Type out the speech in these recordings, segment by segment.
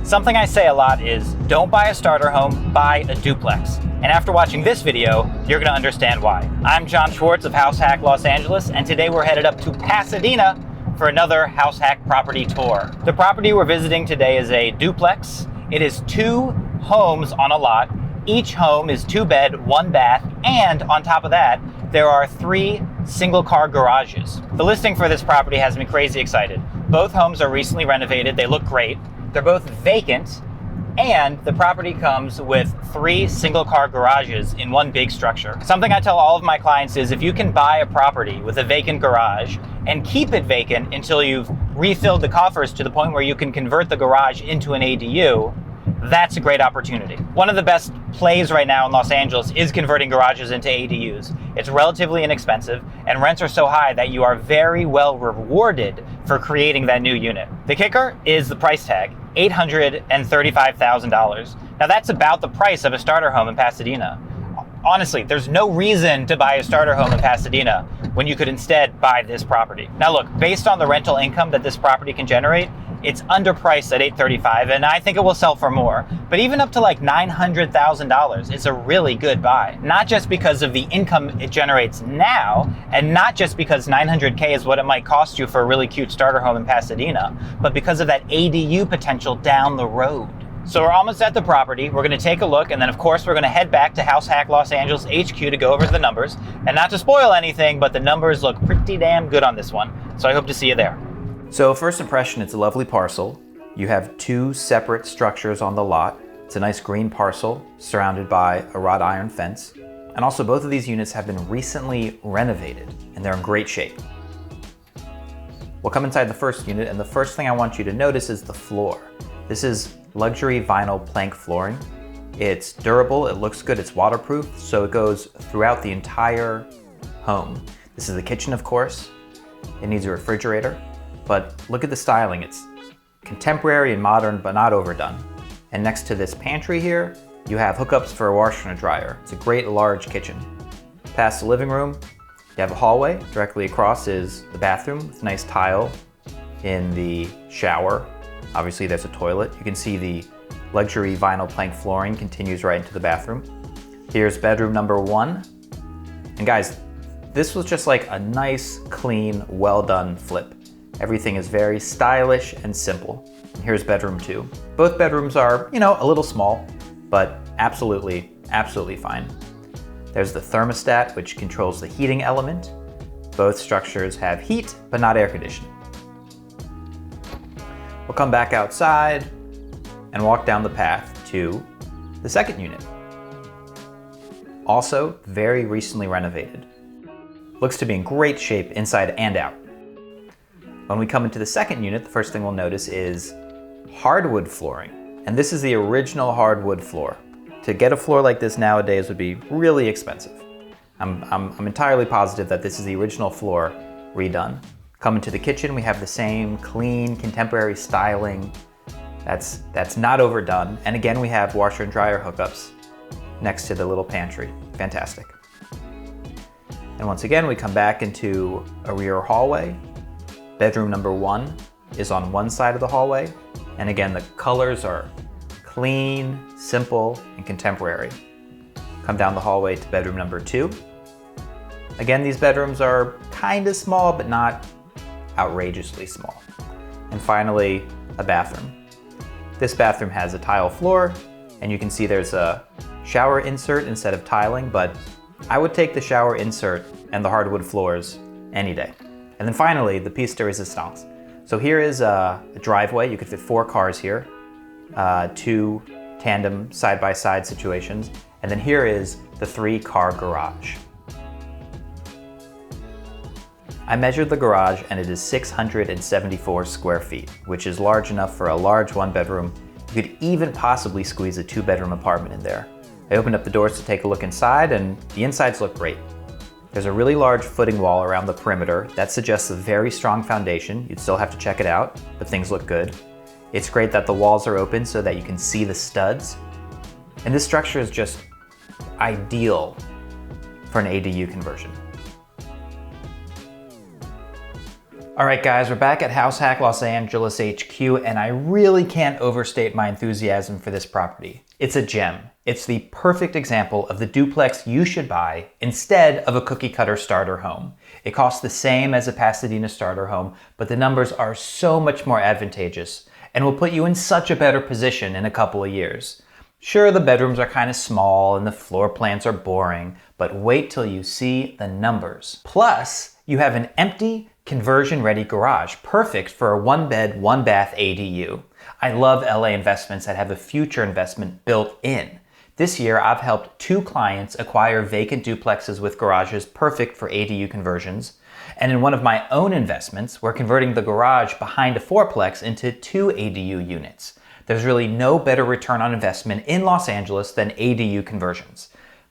Something I say a lot is don't buy a starter home, buy a duplex. And after watching this video, you're gonna understand why. I'm Jon Schwartz of House Hack Los Angeles, and today we're headed up to Pasadena for another House Hack property tour. The property we're visiting today is a duplex. It is 2 homes on a lot. Each home is 2 bed, 1 bath, and on top of that, there are 3 single car garages. The listing for this property has me crazy excited. Both homes are recently renovated, they look great. They're both vacant, and the property comes with 3 single car garages in one big structure. Something I tell all of my clients is if you can buy a property with a vacant garage and keep it vacant until you've refilled the coffers to the point where you can convert the garage into an ADU, that's a great opportunity. One of the best plays right now in Los Angeles is converting garages into ADUs. It's relatively inexpensive, and rents are so high that you are very well rewarded for creating that new unit. The kicker is the price tag, $835,000. Now that's about the price of a starter home in Pasadena. Honestly, there's no reason to buy a starter home in Pasadena when you could instead buy this property. Now look, based on the rental income that this property can generate, it's underpriced at $835,000, and I think it will sell for more. But even up to like $900,000, it's a really good buy. Not just because of the income it generates now, and not just because $900K is what it might cost you for a really cute starter home in Pasadena, but because of that ADU potential down the road. So we're almost at the property. We're gonna take a look, and then of course we're gonna head back to House Hack Los Angeles HQ to go over the numbers. And not to spoil anything, but the numbers look pretty damn good on this one. So I hope to see you there. So first impression, it's a lovely parcel. You have 2 separate structures on the lot. It's a nice green parcel surrounded by a wrought iron fence. And also both of these units have been recently renovated and they're in great shape. We'll come inside the first unit, and the first thing I want you to notice is the floor. This is luxury vinyl plank flooring. It's durable, it looks good, it's waterproof, so it goes throughout the entire home. This is the kitchen, of course. It needs a refrigerator. But look at the styling. It's contemporary and modern, but not overdone. And next to this pantry here, you have hookups for a washer and a dryer. It's a great large kitchen. Past the living room, you have a hallway. Directly across is the bathroom with nice tile in the shower. Obviously there's a toilet. You can see the luxury vinyl plank flooring continues right into the bathroom. Here's bedroom number 1. And guys, this was just like a nice, clean, well done flip. Everything is very stylish and simple. And here's bedroom 2. Both bedrooms are, a little small, but absolutely fine. There's the thermostat, which controls the heating element. Both structures have heat, but not air conditioning. We'll come back outside and walk down the path to the second unit. Also, very recently renovated. Looks to be in great shape inside and out. When we come into the second unit, the first thing we'll notice is hardwood flooring. And this is the original hardwood floor. To get a floor like this nowadays would be really expensive. I'm entirely positive that this is the original floor redone. Coming to the kitchen, we have the same clean, contemporary styling. That's not overdone. And again, we have washer and dryer hookups next to the little pantry. Fantastic. And once again, we come back into a rear hallway. Bedroom number 1 is on one side of the hallway. And again, the colors are clean, simple, and contemporary. Come down the hallway to bedroom number 2. Again, these bedrooms are kind of small, but not outrageously small. And finally, a bathroom. This bathroom has a tile floor, and you can see there's a shower insert instead of tiling, but I would take the shower insert and the hardwood floors any day. And then finally, the piece de resistance. So here is a driveway. You could fit 4 cars here, 2 tandem side-by-side situations. And then here is the 3-car garage. I measured the garage, and it is 674 square feet, which is large enough for a large 1-bedroom. You could even possibly squeeze a 2-bedroom apartment in there. I opened up the doors to take a look inside, and the insides look great. There's a really large footing wall around the perimeter. That suggests a very strong foundation. You'd still have to check it out, but things look good. It's great that the walls are open so that you can see the studs. And this structure is just ideal for an ADU conversion. All right, guys, we're back at House Hack Los Angeles HQ, and I really can't overstate my enthusiasm for this property. It's a gem. It's the perfect example of the duplex you should buy instead of a cookie-cutter starter home. It costs the same as a Pasadena starter home, but the numbers are so much more advantageous and will put you in such a better position in a couple of years. Sure, the bedrooms are kind of small and the floor plans are boring, but wait till you see the numbers. Plus, you have an empty, conversion-ready garage, perfect for a one-bed, one-bath ADU. I love LA investments that have a future investment built in. This year, I've helped 2 clients acquire vacant duplexes with garages perfect for ADU conversions. And in one of my own investments, we're converting the garage behind a fourplex into 2 ADU units. There's really no better return on investment in Los Angeles than ADU conversions.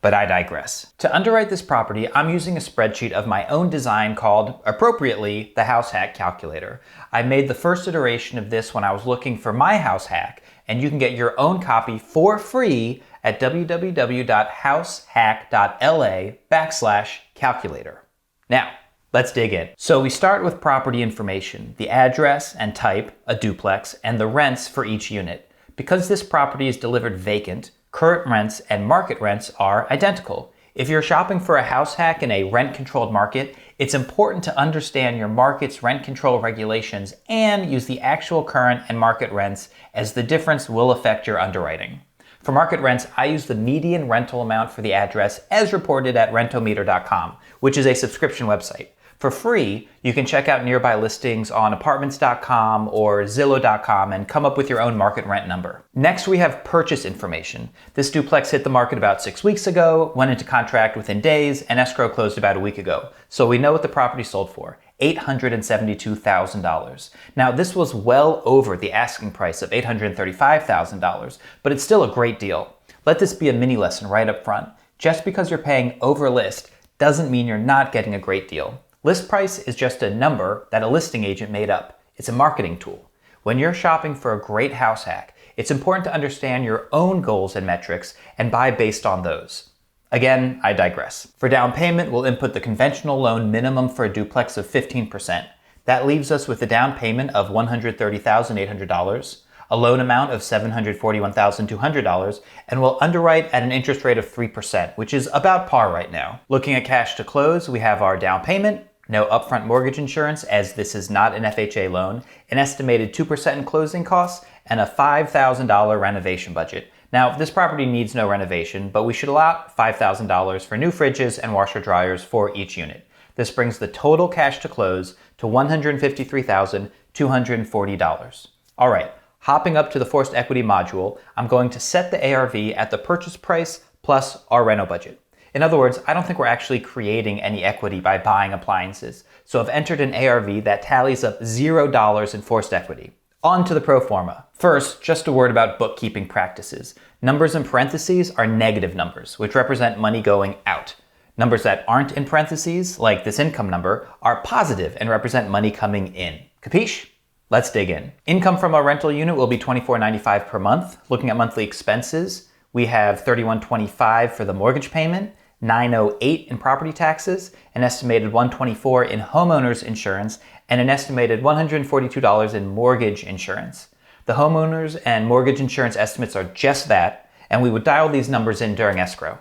But I digress. To underwrite this property, I'm using a spreadsheet of my own design called, appropriately, the House Hack Calculator. I made the first iteration of this when I was looking for my house hack, and you can get your own copy for free at www.househack.la/calculator. Now, let's dig in. So we start with property information, the address and type, a duplex, and the rents for each unit. Because this property is delivered vacant, current rents and market rents are identical. If you're shopping for a house hack in a rent-controlled market, it's important to understand your market's rent control regulations and use the actual current and market rents, as the difference will affect your underwriting. For market rents, I use the median rental amount for the address as reported at rentometer.com, which is a subscription website. For free, you can check out nearby listings on apartments.com or Zillow.com and come up with your own market rent number. Next, we have purchase information. This duplex hit the market about 6 weeks ago, went into contract within days, and escrow closed about a week ago. So we know what the property sold for, $872,000. Now, this was well over the asking price of $835,000, but it's still a great deal. Let this be a mini lesson right up front. Just because you're paying over list doesn't mean you're not getting a great deal. List price is just a number that a listing agent made up. It's a marketing tool. When you're shopping for a great house hack, it's important to understand your own goals and metrics and buy based on those. Again, I digress. For down payment, we'll input the conventional loan minimum for a duplex of 15%. That leaves us with a down payment of $130,800, a loan amount of $741,200, and we'll underwrite at an interest rate of 3%, which is about par right now. Looking at cash to close, we have our down payment, no upfront mortgage insurance, as this is not an FHA loan, an estimated 2% in closing costs, and a $5,000 renovation budget. Now, this property needs no renovation, but we should allot $5,000 for new fridges and washer dryers for each unit. This brings the total cash to close to $153,240. All right, hopping up to the forced equity module, I'm going to set the ARV at the purchase price plus our reno budget. In other words, I don't think we're actually creating any equity by buying appliances, so I've entered an ARV that tallies up $0 in forced equity. On to the pro forma. First, just a word about bookkeeping practices. Numbers in parentheses are negative numbers, which represent money going out. Numbers that aren't in parentheses, like this income number, are positive and represent money coming in. Capiche? Let's dig in. Income from a rental unit will be $24.95 per month. Looking at monthly expenses, we have $31.25 for the mortgage payment, $908 in property taxes, an estimated $124 in homeowners insurance, and an estimated $142 in mortgage insurance. The homeowners and mortgage insurance estimates are just that, and we would dial these numbers in during escrow.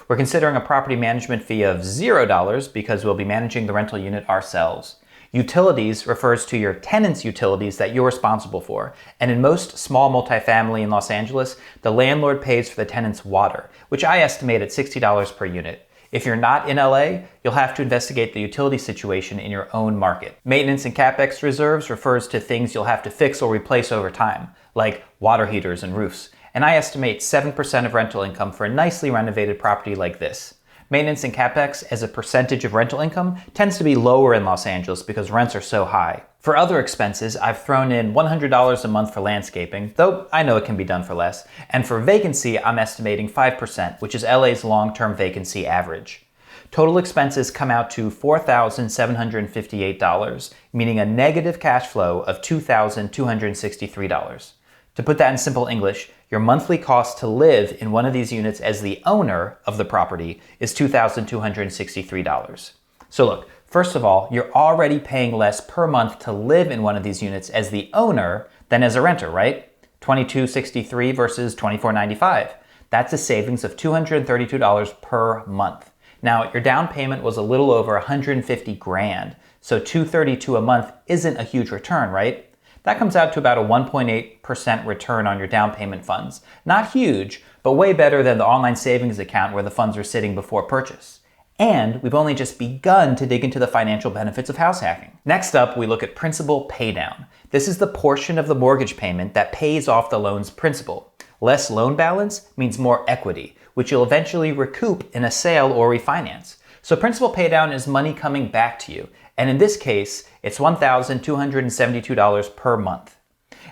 We're considering a property management fee of $0 because we'll be managing the rental unit ourselves. Utilities refers to your tenant's utilities that you're responsible for, and in most small multifamily in Los Angeles, the landlord pays for the tenant's water, which I estimate at $60 per unit. If you're not in LA, you'll have to investigate the utility situation in your own market. Maintenance and CapEx reserves refers to things you'll have to fix or replace over time, like water heaters and roofs, and I estimate 7% of rental income for a nicely renovated property like this. Maintenance and CapEx as a percentage of rental income tends to be lower in Los Angeles because rents are so high. For other expenses, I've thrown in $100 a month for landscaping, though I know it can be done for less. And for vacancy, I'm estimating 5%, which is LA's long-term vacancy average. Total expenses come out to $4,758, meaning a negative cash flow of $2,263. To put that in simple English, your monthly cost to live in one of these units as the owner of the property is $2,263. So look, First of all, you're already paying less per month to live in one of these units as the owner than as a renter, right? $22.63 versus $24.95. That's a savings of $232 per month. Now, your down payment was a little over $150,000, so $232 a month isn't a huge return, right? That comes out to about a 1.8% return on your down payment funds. Not huge, but way better than the online savings account where the funds are sitting before purchase. And we've only just begun to dig into the financial benefits of house hacking. Next up, we look at principal paydown. This is the portion of the mortgage payment that pays off the loan's principal. Less loan balance means more equity, which you'll eventually recoup in a sale or refinance. So principal paydown is money coming back to you. And in this case, it's $1,272 per month.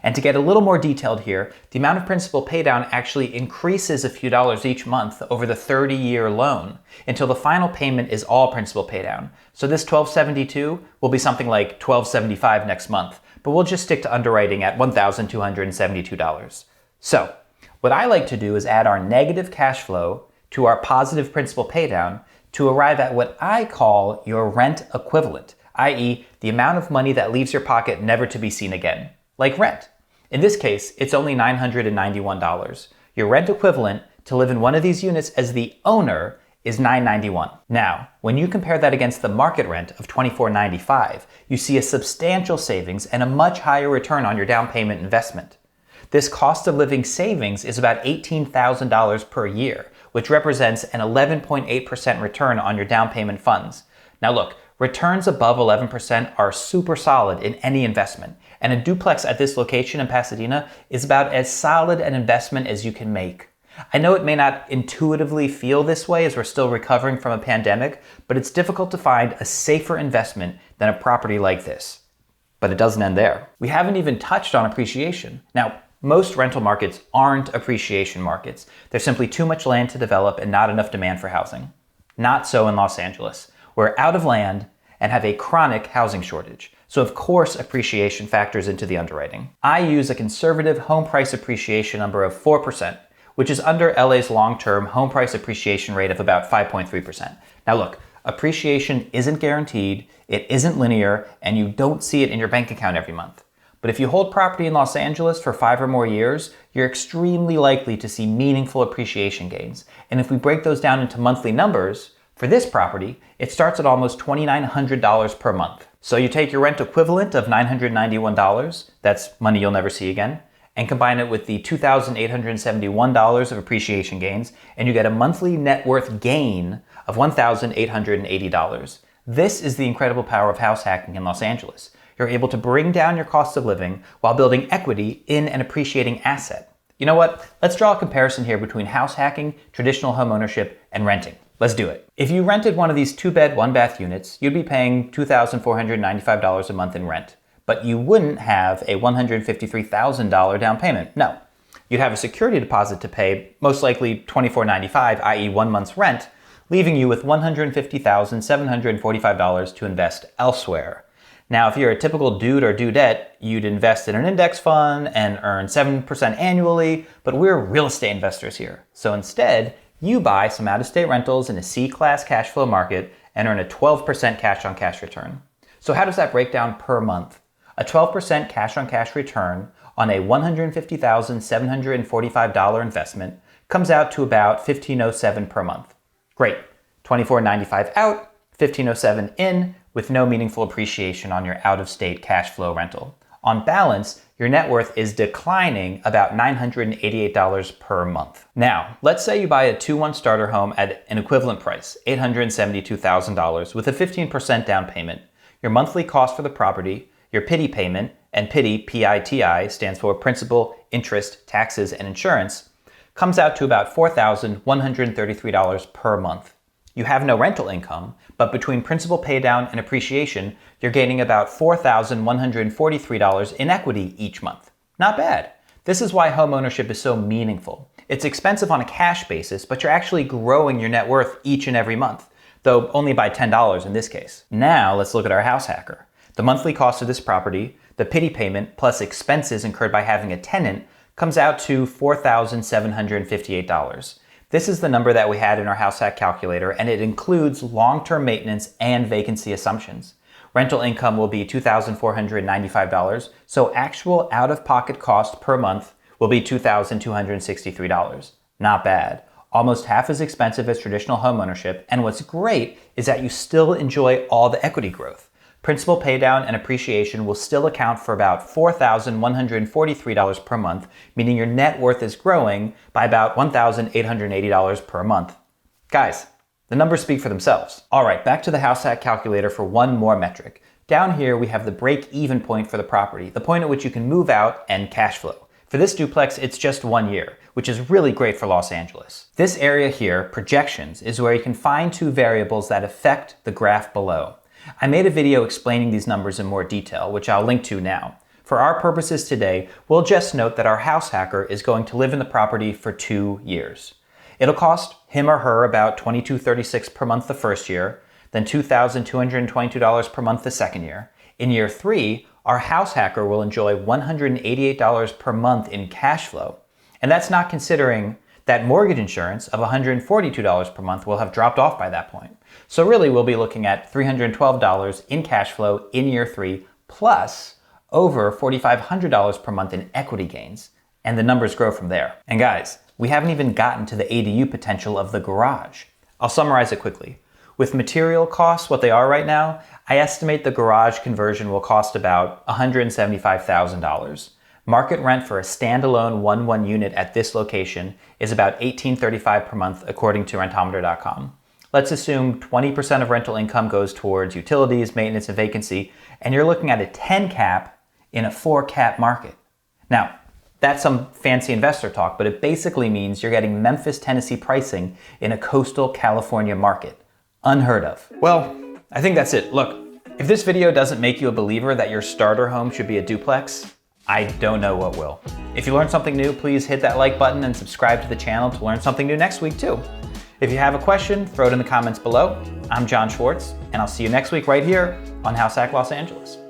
And to get a little more detailed here, the amount of principal paydown actually increases a few dollars each month over the 30-year loan until the final payment is all principal paydown. So this $1,272 will be something like $1,275 next month, but we'll just stick to underwriting at $1,272. So what I like to do is add our negative cash flow to our positive principal paydown to arrive at what I call your rent equivalent, i.e. the amount of money that leaves your pocket never to be seen again, like rent. In this case, it's only $991. Your rent equivalent to live in one of these units as the owner is $991. Now, when you compare that against the market rent of $24.95, you see a substantial savings and a much higher return on your down payment investment. This cost of living savings is about $18,000 per year, which represents an 11.8% return on your down payment funds. Now look, returns above 11% are super solid in any investment, and a duplex at this location in Pasadena is about as solid an investment as you can make. I know it may not intuitively feel this way as we're still recovering from a pandemic, but it's difficult to find a safer investment than a property like this. But it doesn't end there. We haven't even touched on appreciation. Now, most rental markets aren't appreciation markets. There's simply too much land to develop and not enough demand for housing. Not so in Los Angeles. We're out of land and have a chronic housing shortage. So of course appreciation factors into the underwriting. I use a conservative home price appreciation number of 4%, which is under LA's long-term home price appreciation rate of about 5.3%. Now look, appreciation isn't guaranteed, it isn't linear, and you don't see it in your bank account every month. But if you hold property in Los Angeles for 5 or more years, you're extremely likely to see meaningful appreciation gains. And if we break those down into monthly numbers, for this property, it starts at almost $2,900 per month. So you take your rent equivalent of $991, that's money you'll never see again, and combine it with the $2,871 of appreciation gains, and you get a monthly net worth gain of $1,880. This is the incredible power of house hacking in Los Angeles. You're able to bring down your cost of living while building equity in an appreciating asset. You know what? Let's draw a comparison here between house hacking, traditional home ownership, and renting. Let's do it. If you rented one of these 2-bed, 1-bath units, you'd be paying $2,495 a month in rent, but you wouldn't have a $153,000 down payment. No. You'd have a security deposit to pay, most likely $24.95, i.e. 1 month's rent, leaving you with $150,745 to invest elsewhere. Now, if you're a typical dude or dudette, you'd invest in an index fund and earn 7% annually, but we're real estate investors here. So instead, you buy some out-of-state rentals in a C-class cash flow market and earn a 12% cash-on-cash return. So how does that break down per month? A 12% cash-on-cash return on a $150,745 investment comes out to about $1,507 per month. Great. $24.95 out, $1,507 in, with no meaningful appreciation on your out-of-state cash flow rental. On balance, your net worth is declining about $988 per month. Now, let's say you buy a 2-1 starter home at an equivalent price, $872,000, with a 15% down payment. Your monthly cost for the property, your PITI payment, and PITI, P-I-T-I, stands for principal, interest, taxes, and insurance, comes out to about $4,133 per month. You have no rental income, but between principal paydown and appreciation, you're gaining about $4,143 in equity each month. Not bad. This is why home ownership is so meaningful. It's expensive on a cash basis, but you're actually growing your net worth each and every month, though only by $10 in this case. Now let's look at our house hacker. The monthly cost of this property, the PITI payment, plus expenses incurred by having a tenant, comes out to $4,758. This is the number that we had in our house hack calculator, and it includes long-term maintenance and vacancy assumptions. Rental income will be $2,495, so actual out-of-pocket cost per month will be $2,263. Not bad. Almost half as expensive as traditional homeownership, and what's great is that you still enjoy all the equity growth. Principal paydown and appreciation will still account for about $4,143 per month, meaning your net worth is growing by about $1,880 per month. Guys, the numbers speak for themselves. All right, back to the house hack calculator for one more metric. Down here, we have the break-even point for the property, the point at which you can move out and cash flow. For this duplex, it's just 1 year, which is really great for Los Angeles. This area here, projections, is where you can find two variables that affect the graph below. I made a video explaining these numbers in more detail, which I'll link to now. For our purposes today, we'll just note that our house hacker is going to live in the property for 2 years. It'll cost him or her about $2,236 per month the first year, then $2,222 per month the second year. In year 3, our house hacker will enjoy $188 per month in cash flow. And that's not considering that mortgage insurance of $142 per month will have dropped off by that point. So really, we'll be looking at $312 in cash flow in year 3, plus over $4,500 per month in equity gains. And the numbers grow from there. And guys, we haven't even gotten to the ADU potential of the garage. I'll summarize it quickly. With material costs what they are right now, I estimate the garage conversion will cost about $175,000. Market rent for a standalone 1-1 unit at this location is about $1,835 per month according to rentometer.com. Let's assume 20% of rental income goes towards utilities, maintenance, and vacancy, and you're looking at a 10 cap in a 4 cap market. Now, that's some fancy investor talk, but it basically means you're getting Memphis, Tennessee pricing in a coastal California market. Unheard of. Well, I think that's it. Look, if this video doesn't make you a believer that your starter home should be a duplex, I don't know what will. If you learned something new, please hit that like button and subscribe to the channel to learn something new next week too. If you have a question, throw it in the comments below. I'm Jon Schwartz, and I'll see you next week right here on House Hack Los Angeles.